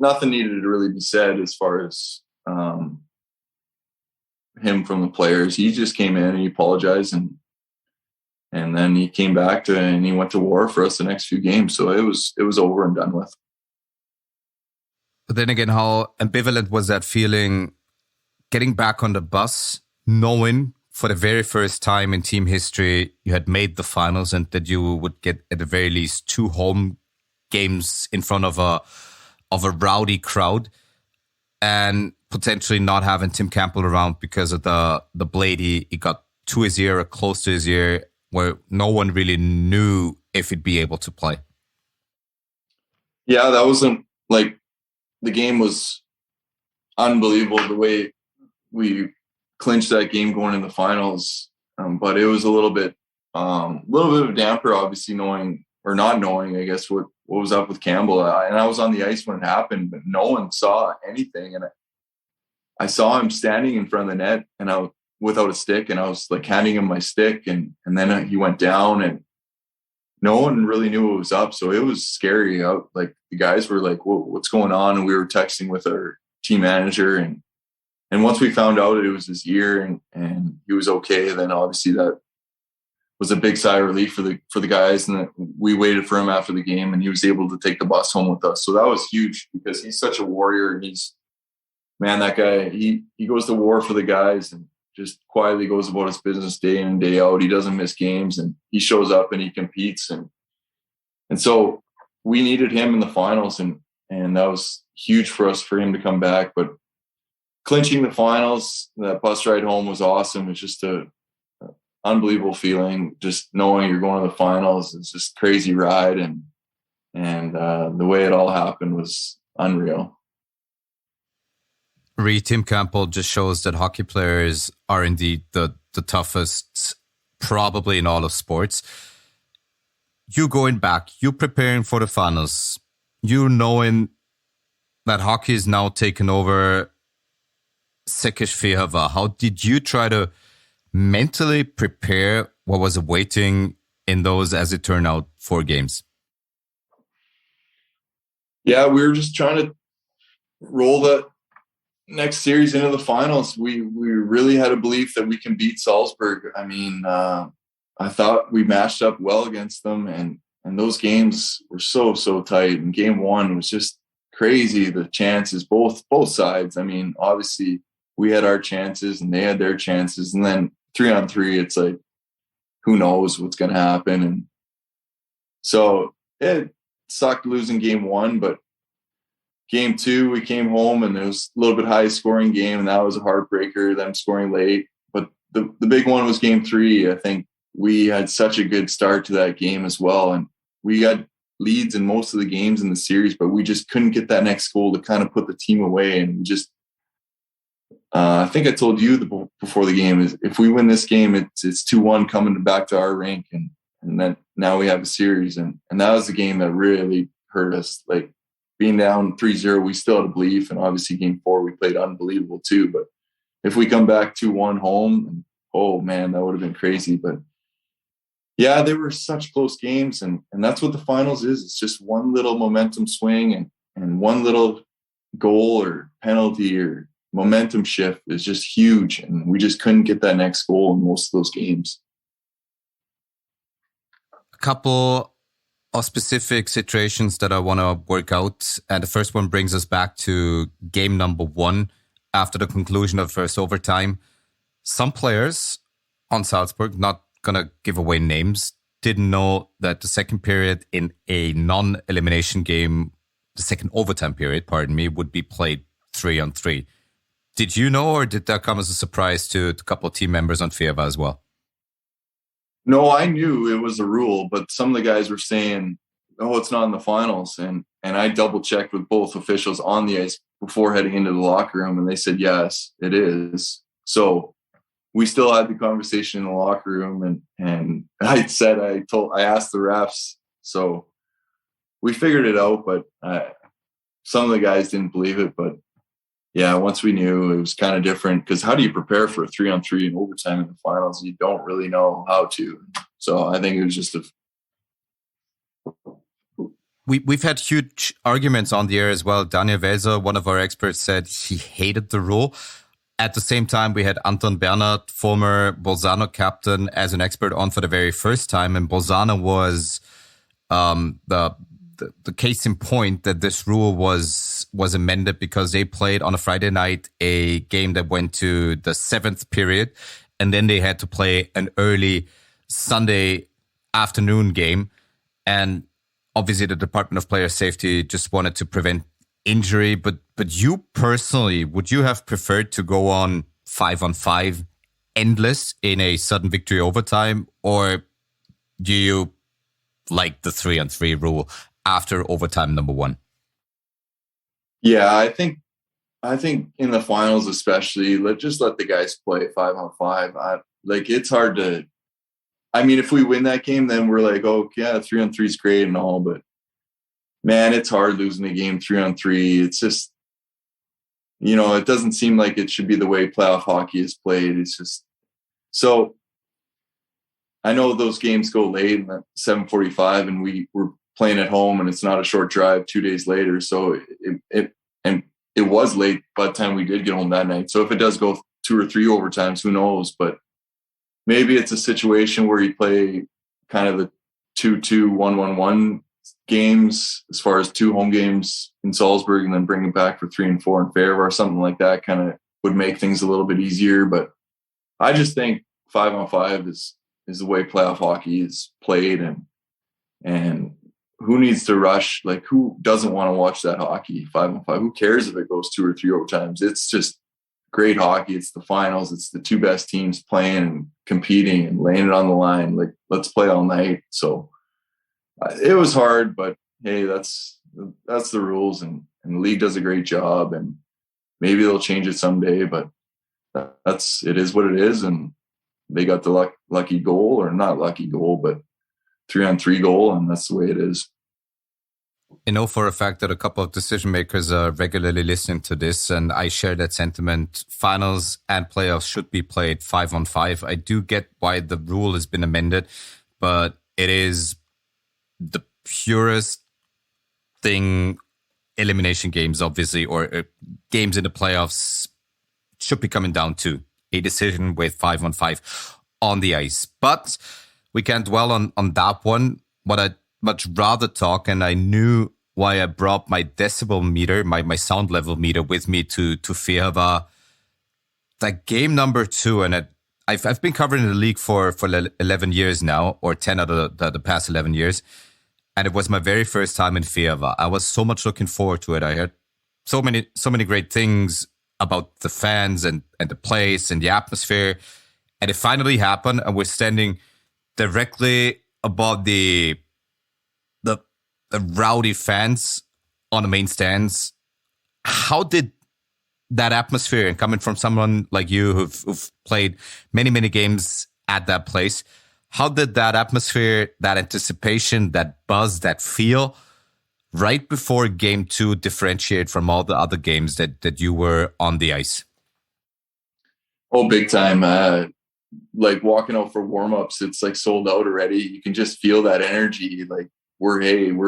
Nothing needed to really be said as far as him from the players. He just came in and he apologized, and then he came back and he went to war for us the next few games. So it was over and done with. But then again, how ambivalent was that feeling getting back on the bus, knowing for the very first time in team history you had made the finals and that you would get at the very least 2 home games in front of a rowdy crowd, and potentially not having Tim Campbell around because of the blade he got to his ear or close to his ear, where no one really knew if he'd be able to play? Yeah, that wasn't like, the game was unbelievable the way we clinched that game going in the finals. But it was a little bit of a damper, obviously, knowing or not knowing, I guess, what was up with Campbell. And I was on the ice when it happened, but no one saw anything. And I saw him standing in front of the net and without a stick, and I was like handing him my stick, and then he went down and no one really knew what was up. So it was scary. Like, the guys were like, what's going on? And we were texting with our team manager, and once we found out it was his ear and he was okay, then obviously that was a big sigh of relief for the guys. And we waited for him after the game, and he was able to take the bus home with us. So that was huge, because he's such a warrior. And that guy, he goes to war for the guys and just quietly goes about his business day in and day out. He doesn't miss games, and he shows up and he competes. And so we needed him in the finals, and that was huge for us, for him to come back. But clinching the finals, that bus ride home was awesome. It's just a unbelievable feeling, just knowing you're going to the finals. It's just a crazy ride, and the way it all happened was unreal. Tim Campbell just shows that hockey players are indeed the toughest, probably in all of sports. You going back, you preparing for the finals, you knowing that hockey is now taken over Székely Fehérvár. How did you try to mentally prepare what was awaiting in those, as it turned out, 4 games? Yeah, we were just trying to roll the next series into the finals. We really had a belief that we can beat Salzburg. I mean, I thought we matched up well against them, and those games were so tight. And game 1 was just crazy. The chances, both sides. I mean, obviously we had our chances and they had their chances, and then 3-on-3, it's like, who knows what's going to happen. And so it sucked losing game 1, but game 2, we came home and it was a little bit high scoring game, and that was a heartbreaker, them scoring late. But the big one was game 3. I think we had such a good start to that game as well. And we got leads in most of the games in the series, but we just couldn't get that next goal to kind of put the team away. And we just, I think I told you before the game, is if we win this game, it's 2-1 coming back to our rink. And then now we have a series. And that was the game that really hurt us. Like, being down 3-0, we still had a belief. And obviously game 4, we played unbelievable too. But if we come back 2-1 home, oh man, that would have been crazy. But yeah, they were such close games. And that's what the finals is. It's just one little momentum swing and one little goal or penalty or momentum shift is just huge. And we just couldn't get that next goal in most of those games. A couple of specific situations that I want to work out. And the first one brings us back to game number 1 after the conclusion of first overtime. Some players on Salzburg, not going to give away names, didn't know that the second period in a non-elimination game, the second overtime period, would be played 3-on-3. Did you know, or did that come as a surprise to a couple of team members on Fehérvár as well? No, I knew it was a rule, but some of the guys were saying, oh, it's not in the finals. And I double checked with both officials on the ice before heading into the locker room, and they said, yes, it is. So we still had the conversation in the locker room, and I asked the refs. So we figured it out, but some of the guys didn't believe it. But yeah, once we knew, it was kind of different, because how do you prepare for a 3-on-3 in overtime in the finals? You don't really know how to. So I think it was just We've had huge arguments on the air as well. Daniel Welser, one of our experts, said he hated the rule. At the same time, we had Anton Bernhard, former Bolzano captain, as an expert on for the very first time. And Bolzano was the case in point that this rule was amended because they played on a Friday night a game that went to the 7th period, and then they had to play an early Sunday afternoon game. And obviously the Department of Player Safety just wanted to prevent injury. But you personally, would you have preferred to go on 5-on-5 endless in a sudden victory overtime, or do you like the 3-on-3 rule after overtime number 1? Yeah, I think in the finals especially, just let the guys play 5-on-5. It's hard to. I mean, if we win that game, then we're like, oh yeah, 3-on-3 is great and all, but man, it's hard losing a game 3-on-3. It's just, it doesn't seem like it should be the way playoff hockey is played. It's just so. I know those games go late at 7:45, and we're playing at home, and it's not a short drive 2 days later. So it was late by the time we did get home that night. So if it does go 2 or 3 overtimes, who knows? But maybe it's a situation where you play kind of the 2-2, 1-1-1 games, as far as 2 home games in Salzburg, and then bring it back for 3 and 4 in Fehérvár, something like that kind of would make things a little bit easier. But I just think 5-on-5 is the way playoff hockey is played, and who needs to rush? Like, who doesn't want to watch that hockey 5-on-5? Who cares if it goes 2 or 3 overtimes? It's just great hockey. It's the finals. It's the 2 best teams playing and competing and laying it on the line. Like, let's play all night. So it was hard, but hey, that's the rules, and the league does a great job, and maybe they'll change it someday, but it is what it is. And they got the lucky goal, or not lucky goal, but 3-on-3 goal, and that's the way it is. I know for a fact that a couple of decision makers are regularly listening to this, and I share that sentiment. Finals and playoffs should be played 5-on-5. I do get why the rule has been amended, but it is the purest thing. Elimination games, obviously, or games in the playoffs should be coming down to a decision with 5-on-5 on the ice. But we can't dwell on that one. What I'd much rather talk, and I knew why I brought my decibel meter, my sound level meter with me to Fehérvár. That game number 2, and I've been covering the league for 11 years now, or 10 out of the past 11 years. And it was my very first time in Fehérvár. I was so much looking forward to it. I heard so many great things about the fans and the place and the atmosphere. And it finally happened, and we're standing directly above the rowdy fans on the main stands. How did that atmosphere, and coming from someone like you who've played many games at that place, how did that atmosphere, that anticipation, that buzz, that feel right before game 2 differentiate from all the other games that you were on the ice? Oh, big time. Like walking out for warm-ups, it's like sold out already. You can just feel that energy. Like we're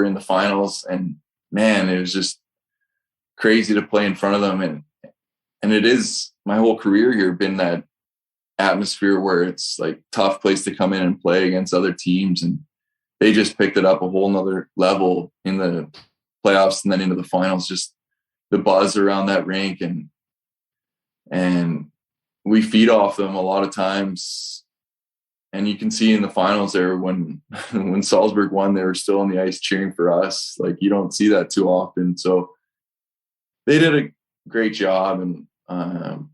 in the finals, and man, it was just crazy to play in front of them. And it is, my whole career here, been that atmosphere where it's like tough place to come in and play against other teams, and they just picked it up a whole nother level in the playoffs and then into the finals. Just the buzz around that rink, and we feed off them a lot of times. And you can see in the finals there, when Salzburg won, they were still on the ice cheering for us. Like, you don't see that too often. So they did a great job, and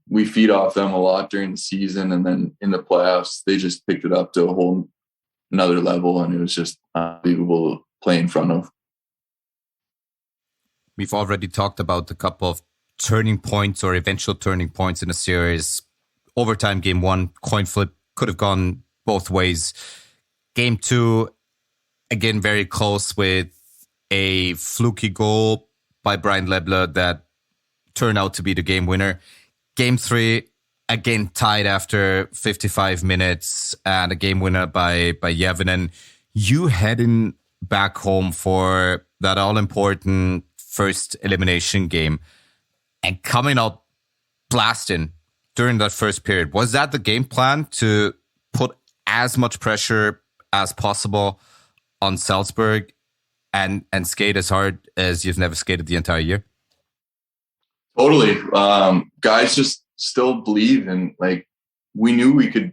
we feed off them a lot during the season. And then in the playoffs, they just picked it up to a whole another level, and it was just unbelievable to play in front of. We've already talked about a couple of turning points or eventual turning points in the series. Overtime, game 1, coin flip, could have gone both ways. Game 2, again, very close with a fluky goal by Brian Lebler that turned out to be the game winner. Game 3, again, tied after 55 minutes, and a game winner by Järvinen. You heading back home for that all-important first elimination game and coming out blasting during that first period. Was that the game plan, to put as much pressure as possible on Salzburg and skate as hard as you've never skated the entire year? Totally. Guys just still believe, and like, we knew we could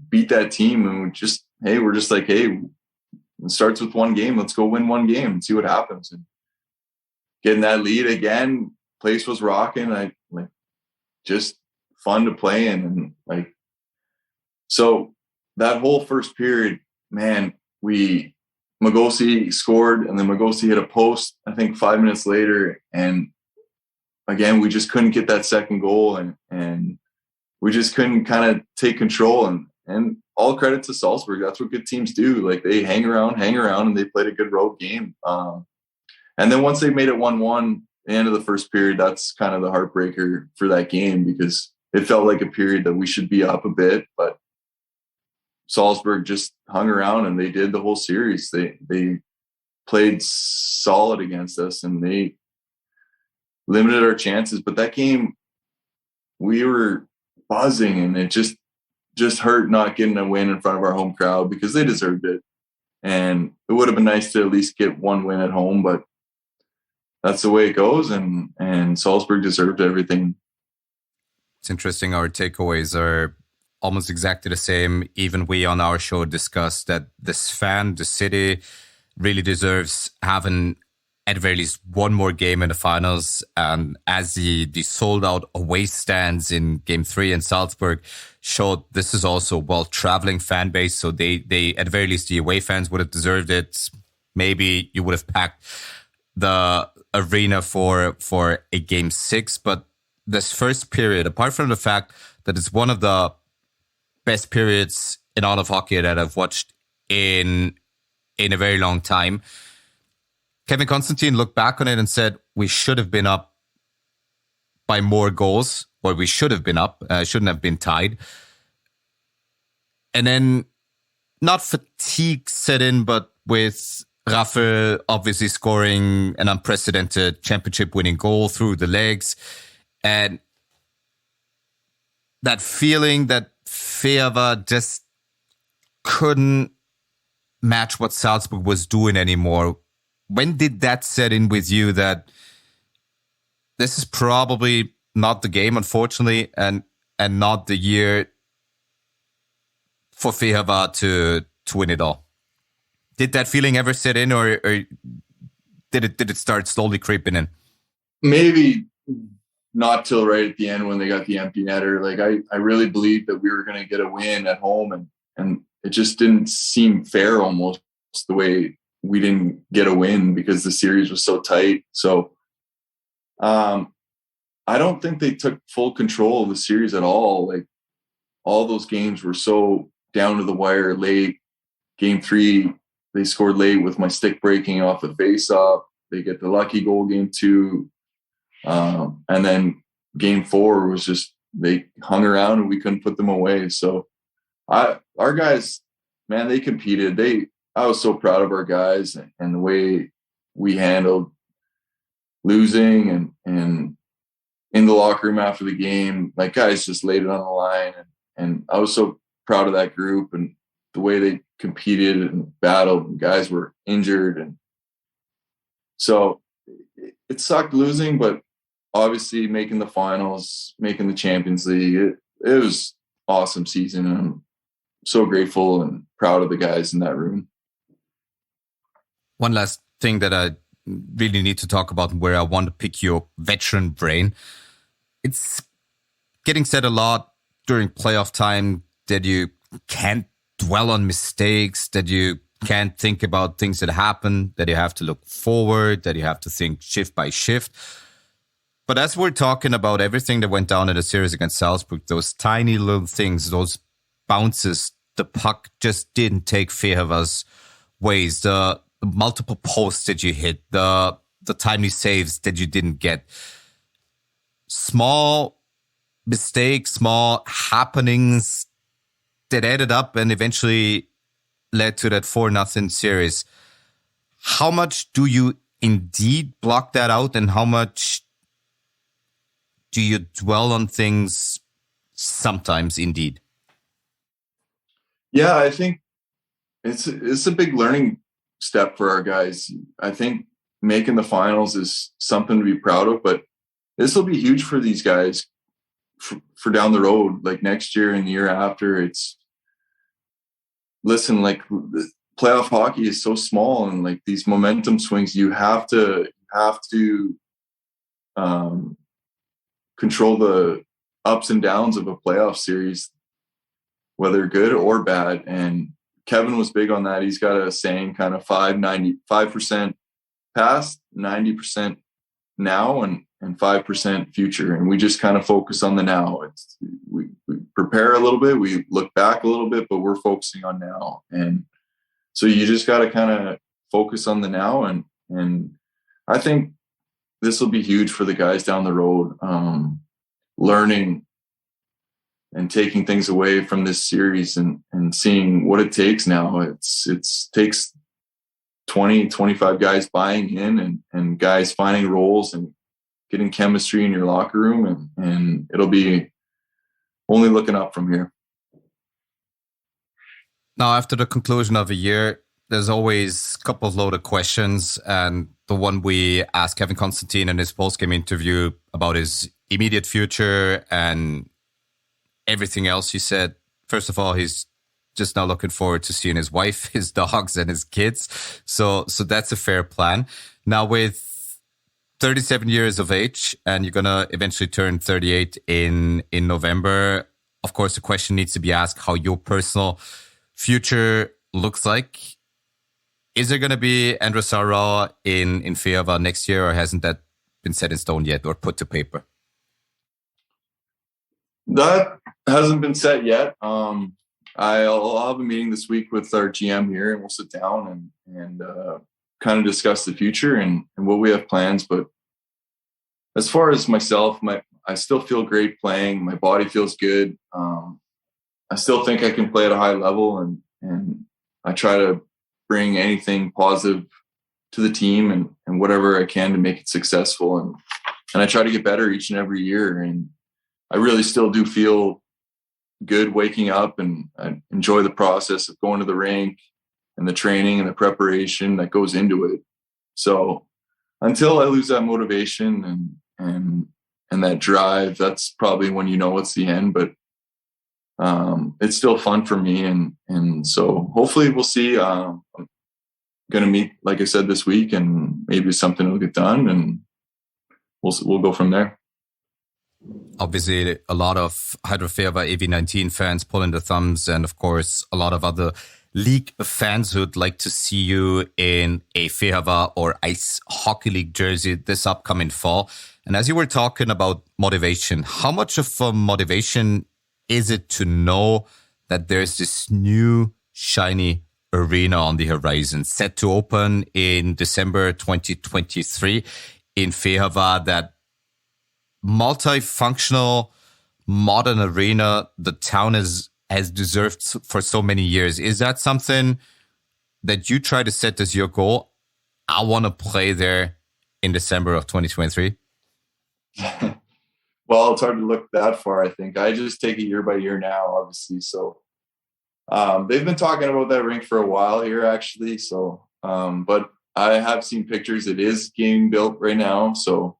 beat that team, and we're just like, hey, it starts with one game. Let's go win one game and see what happens. And getting that lead again, place was rocking. Just fun to play in. And like, so that whole first period, man, Magosi scored, and then Magosi hit a post, I think 5 minutes later. And again, we just couldn't get that second goal, and we just couldn't kind of take control. And all credit to Salzburg. That's what good teams do. Like, they hang around, and they played a good road game. And then once they made it 1-1, the end of the first period, that's kind of the heartbreaker for that game, because it felt like a period that we should be up a bit, but Salzburg just hung around, and they did the whole series. They played solid against us, and they limited our chances. But that game, we were buzzing, and it just hurt not getting a win in front of our home crowd, because they deserved it. And it would have been nice to at least get one win at home, but that's the way it goes. And Salzburg deserved everything. It's interesting. Our takeaways are almost exactly the same. Even we on our show discussed that the city really deserves having at the very least one more game in the finals. And as the sold out away stands in game 3 in Salzburg showed, this is also a well-traveling fan base. So they at the very least, the away fans would have deserved it. Maybe you would have packed the arena for a game 6. But this first period, apart from the fact that it's one of the best periods in all of hockey that I've watched in a very long time, Kevin Constantine looked back on it and said, we should have been up by more goals, or we should have been up, shouldn't have been tied. And then not fatigue set in, but with Raffel obviously scoring an unprecedented championship-winning goal through the legs. And that feeling that Fehérvár just couldn't match what Salzburg was doing anymore. When did that set in with you that this is probably not the game, unfortunately, and not the year for Fehérvár to win it all? Did that feeling ever set in, or did it start slowly creeping in? Maybe not till right at the end when they got the empty netter. Like I really believed that we were going to get a win at home, and it just didn't seem fair almost the way we didn't get a win because the series was so tight. So I don't think they took full control of the series at all. Like all those games were so down to the wire late. Game 3, they scored late with my stick breaking off the face-off. They get the lucky goal game 2. And then game 4 was just, they hung around and we couldn't put them away. So our guys, man, they competed. I was so proud of our guys and the way we handled losing and in the locker room after the game, like guys just laid it on the line. And I was so proud of that group and the way they competed and battled, and guys were injured. And so it sucked losing, but obviously making the finals, making the Champions League, it was awesome season. And I'm so grateful and proud of the guys in that room. One last thing that I really need to talk about, where I want to pick your veteran brain. It's getting said a lot during playoff time that you can't dwell on mistakes, that you can't think about things that happen, that you have to look forward, that you have to think shift by shift. But as we're talking about everything that went down in the series against Salzburg, those tiny little things, those bounces, the puck just didn't take Fehérvár's ways, the multiple posts that you hit, the timely saves that you didn't get. Small mistakes, small happenings that added up and eventually led to that 4-0 series. How much do you indeed block that out, and how much do you dwell on things sometimes indeed? Yeah, I think it's a big learning step for our guys. I think making the finals is something to be proud of, but this will be huge for these guys for down the road, like next year and the year after. Listen, like playoff hockey is so small, and like these momentum swings, you have to control the ups and downs of a playoff series, whether good or bad. And Kevin was big on that. He's got a saying, kind of 5% past, 90% now, and 5% future. And we just kind of focus on the now. We prepare a little bit, we look back a little bit, but we're focusing on now. And so you just got to kind of focus on the now. And I think this will be huge for the guys down the road, learning and taking things away from this series and seeing what it takes now. It takes 20, 25 guys buying in and guys finding roles and getting chemistry in your locker room. And it'll be only looking up from here. Now, after the conclusion of a year, there's always a couple of loaded questions. And the one we asked Kevin Constantine in his post-game interview about his immediate future and everything else, he said, first of all, he's just now looking forward to seeing his wife, his dogs, and his kids. So that's a fair plan. Now, with 37 years of age, and you're going to eventually turn 38 in November, of course, the question needs to be asked how your personal future looks like. Is there going to be Andrew Sarauer in Fehérvár next year, or hasn't that been set in stone yet or put to paper? That hasn't been set yet. I'll have a meeting this week with our GM here, and we'll sit down and kind of discuss the future and what we have plans. But as far as myself, I still feel great playing. My body feels good. I still think I can play at a high level, and I try to bring anything positive to the team and whatever I can to make it successful. And I try to get better each and every year. And I really still do feel good waking up, and I enjoy the process of going to the rink and the training and the preparation that goes into it. So until I lose that motivation and that drive, that's probably when you know it's the end. But it's still fun for me, and so hopefully we'll see. I'm gonna meet, like I said, this week, and maybe something will get done, and we'll go from there. Obviously, a lot of Fehérvár AV19 fans pulling their thumbs, and of course, a lot of other league fans who'd like to see you in a Fehérvár or Ice Hockey League jersey this upcoming fall. And as you were talking about motivation, how much of a motivation is it to know that there's this new shiny arena on the horizon set to open in December 2023 in Fehérvár, that multifunctional modern arena the town has deserved for so many years? Is that something that you try to set as your goal? I want to play there in December of 2023. Well, it's hard to look that far, I think. I just take it year by year now, obviously. So they've been talking about that rink for a while here, actually. So, but I have seen pictures. It is getting built right now. So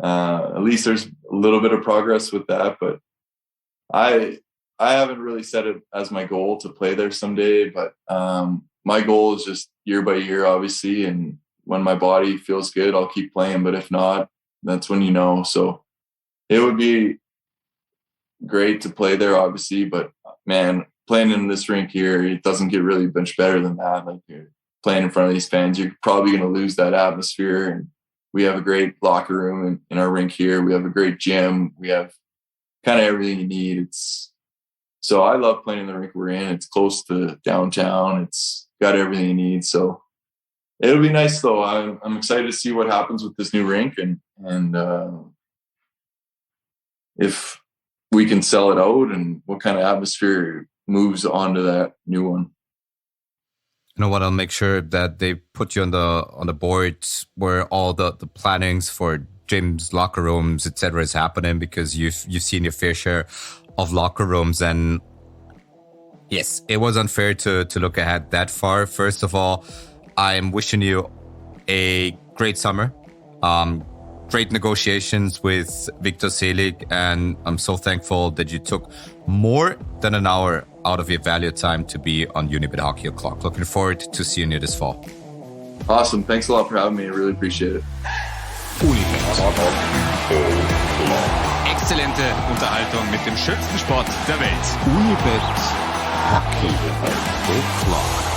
at least there's a little bit of progress with that. But I haven't really set it as my goal to play there someday. But my goal is just year by year, obviously. And when my body feels good, I'll keep playing. But if not, that's when you know. So it would be great to play there, obviously. But man, playing in this rink here, it doesn't get really much better than that. Like, you're playing in front of these fans, you're probably going to lose that atmosphere. And we have a great locker room in our rink here. We have a great gym. We have kind of everything you need. So I love playing in the rink we're in. It's close to downtown. It's got everything you need. So it'll be nice, though. I'm excited to see what happens with this new rink, and if we can sell it out, and what kind of atmosphere moves onto that new one. You know what? I'll make sure that they put you on the board where all the plannings for gyms, locker rooms, etc. is happening, because you've seen your fair share of locker rooms. And yes, it was unfair to look ahead that far. First of all, I'm wishing you a great summer. Great negotiations with Viktor Selig, and I'm so thankful that you took more than an hour out of your valued time to be on Unibet Hockey O'Clock. Looking forward to seeing you this fall. Awesome. Thanks a lot for having me. I really appreciate it. Exzellente Unterhaltung mit dem schönsten Sport der Welt. Unibet Hockey O'Clock.